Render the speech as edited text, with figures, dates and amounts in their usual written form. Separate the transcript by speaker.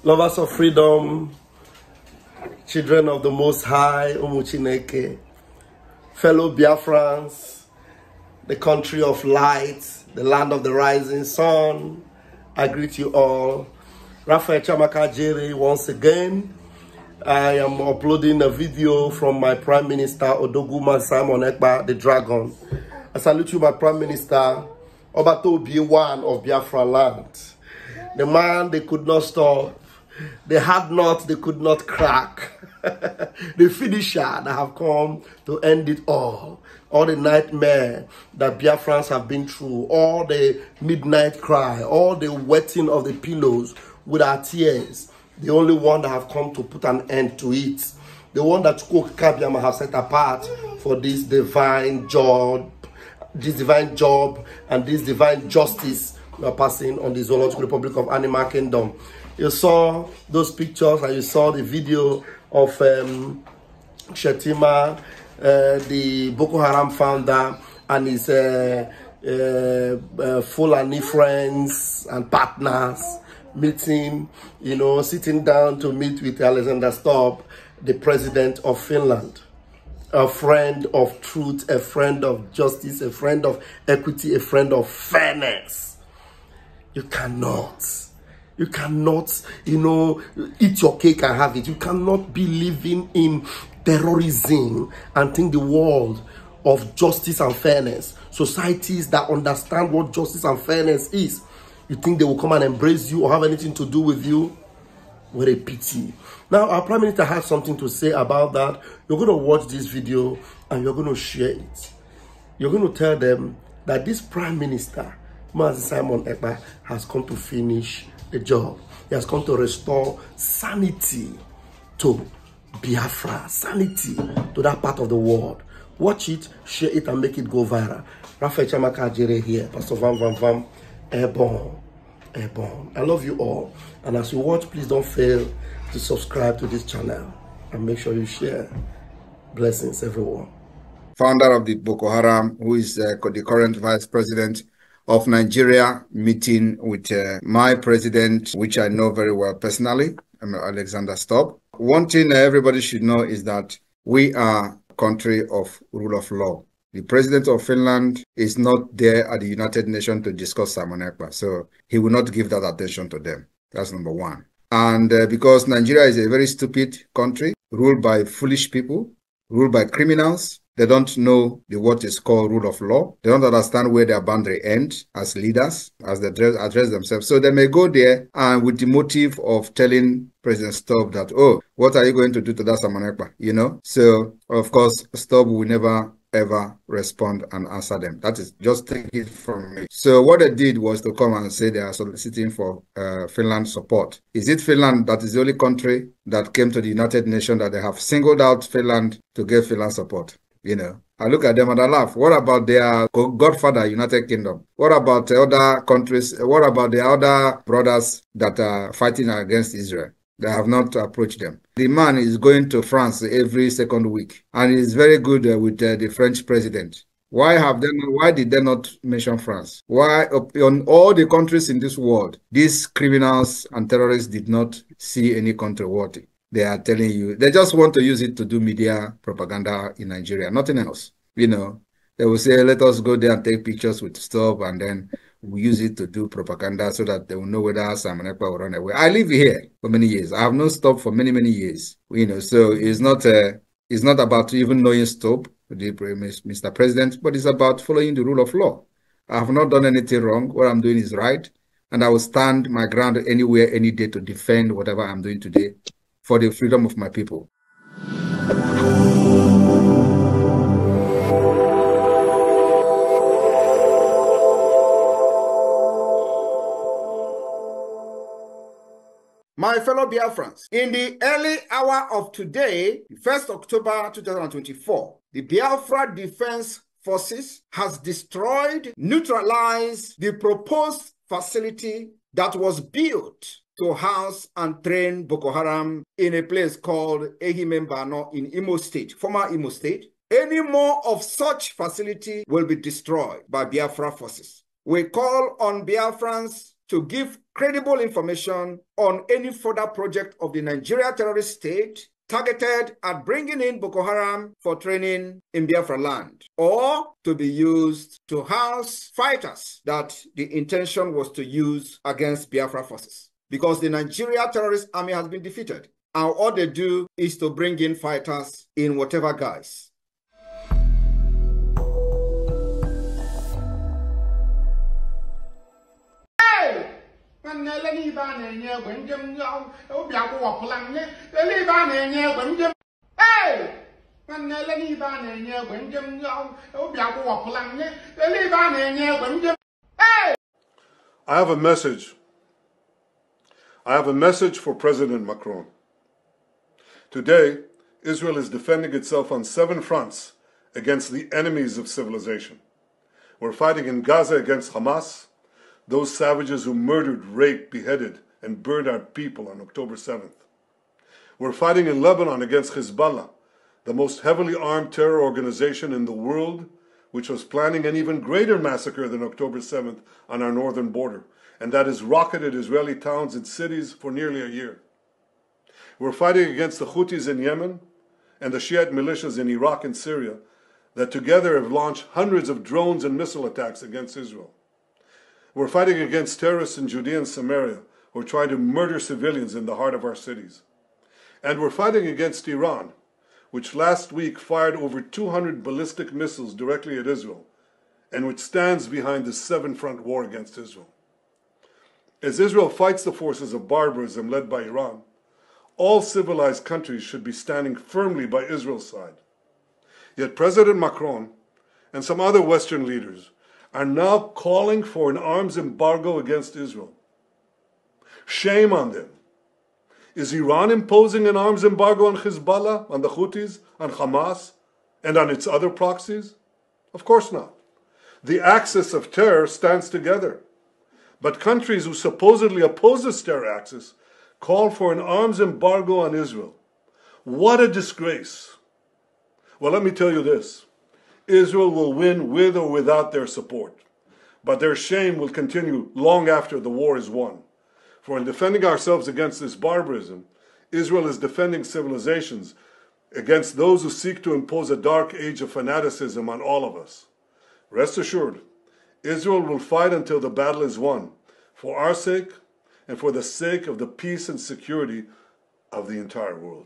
Speaker 1: Lovers of freedom, children of the Most High, Umuchineke, fellow Biafrans, the country of light, the land of the rising sun, I greet you all. Raphael Chamaka Jere once again. I am uploading a video from my Prime Minister Odoguma Simon Ekpa, the Dragon. I salute you, my Prime Minister, Obato B1 of Biafra land. The man they could not stop. They had not, they could not crack. The finisher that have come to end it all. All the nightmare that Biafrans have been through. All the midnight cry. All the wetting of the pillows with our tears. The only one that have come to put an end to it. The one that Chukwu Kabiama have set apart for this divine job. This divine job and this divine justice we are passing on the Zoological Republic of Animal Kingdom. You saw those pictures and you saw the video of Shetima, the Boko Haram founder, and his Fulani friends and partners meeting, you know, sitting down to meet with Alexander Stubb, the president of Finland. A friend of truth, a friend of justice, a friend of equity, a friend of fairness. You cannot, you know, eat your cake and have it. You cannot be living in terrorism and think the world of justice and fairness. Societies that understand what justice and fairness is, you think they will come and embrace you or have anything to do with you? What a pity. Now, our Prime Minister has something to say about that. You're going to watch this video and you're going to share it. You're going to tell them that this Prime Minister, Mazi Simon Ekpa, has come to finish the job. He has come to restore sanity to Biafra, sanity to that part of the world. Watch it, share it, and make it go viral. Raphael Chamaka Jere here, Pastor Vam Vam Vam, Airborne. I love you all, and as you watch, please don't fail to subscribe to this channel and make sure you share. Blessings, everyone.
Speaker 2: Founder of the Boko Haram, who is the current vice president of Nigeria, meeting with my president, which I know very well personally, Alexander Stubb. One thing everybody should know is that we are a country of rule of law. The president of Finland is not there at the United Nations to discuss Simon Ekpa, so he will not give that attention to them. That's number one. And because Nigeria is a very stupid country, ruled by foolish people, ruled by criminals, they don't know what is called rule of law. They don't understand where their boundary ends as leaders, as they address themselves. So they may go there and with the motive of telling President Stubb that, oh, what are you going to do to that Simon Ekpa? You know? So, of course, Stubb will never ever respond and answer them. That is, just take it from me. So what they did was to come and say they are soliciting for Finland support. Is it Finland that is the only country that came to the United Nations that they have singled out Finland to give Finland support? You know, I look at them and I laugh. What about their godfather, United Kingdom? What about the other countries? What about the other brothers that are fighting against Israel? They have not approached them. The man is going to France every second week, and is very good with the French president. Why did they not mention France? Why on all the countries in this world, these criminals and terrorists did not see any country worthy? They are telling you, they just want to use it to do media propaganda in Nigeria, nothing else. You know, they will say, let us go there and take pictures with Stubb, and then we use it to do propaganda so that they will know whether Simon Ekpa will run away. I live here for many years. I have known Stubb for many, many years. You know, so it's not about even knowing Stubb, Mr. President, but it's about following the rule of law. I have not done anything wrong. What I'm doing is right, and I will stand my ground anywhere, any day to defend whatever I'm doing today for the freedom of my people. My fellow Biafrans, in the early hour of today, 1st October 2024, the Biafra Defense Forces has destroyed, neutralized the proposed facility that was built to house and train Boko Haram in a place called Ehimembano in Imo State, former Imo State. Any more of such facility will be destroyed by Biafra forces. We call on Biafrans to give credible information on any further project of the Nigeria terrorist state targeted at bringing in Boko Haram for training in Biafra land, or to be used to house fighters that the intention was to use against Biafra forces. Because the Nigeria terrorist army has been defeated, and all they do is to bring in fighters in whatever guise.
Speaker 3: I have a message. I have a message for President Macron. Today, Israel is defending itself on 7 fronts against the enemies of civilization. We're fighting in Gaza against Hamas, those savages who murdered, raped, beheaded, and burned our people on October 7th. We're fighting in Lebanon against Hezbollah, the most heavily armed terror organization in the world, which was planning an even greater massacre than October 7th on our northern border, and that has rocketed Israeli towns and cities for nearly a year. We're fighting against the Houthis in Yemen and the Shiite militias in Iraq and Syria that together have launched hundreds of drones and missile attacks against Israel. We're fighting against terrorists in Judea and Samaria who are trying to murder civilians in the heart of our cities. And we're fighting against Iran, which last week fired over 200 ballistic missiles directly at Israel, and which stands behind the 7-front war against Israel. As Israel fights the forces of barbarism led by Iran, all civilized countries should be standing firmly by Israel's side. Yet President Macron and some other Western leaders are now calling for an arms embargo against Israel. Shame on them. Is Iran imposing an arms embargo on Hezbollah, on the Houthis, on Hamas, and on its other proxies? Of course not. The axis of terror stands together. But countries who supposedly oppose this terror axis call for an arms embargo on Israel. What a disgrace. Well, let me tell you this. Israel will win with or without their support. But their shame will continue long after the war is won. For in defending ourselves against this barbarism, Israel is defending civilizations against those who seek to impose a dark age of fanaticism on all of us. Rest assured, Israel will fight until the battle is won, for our sake and for the sake of the peace and security of the entire world.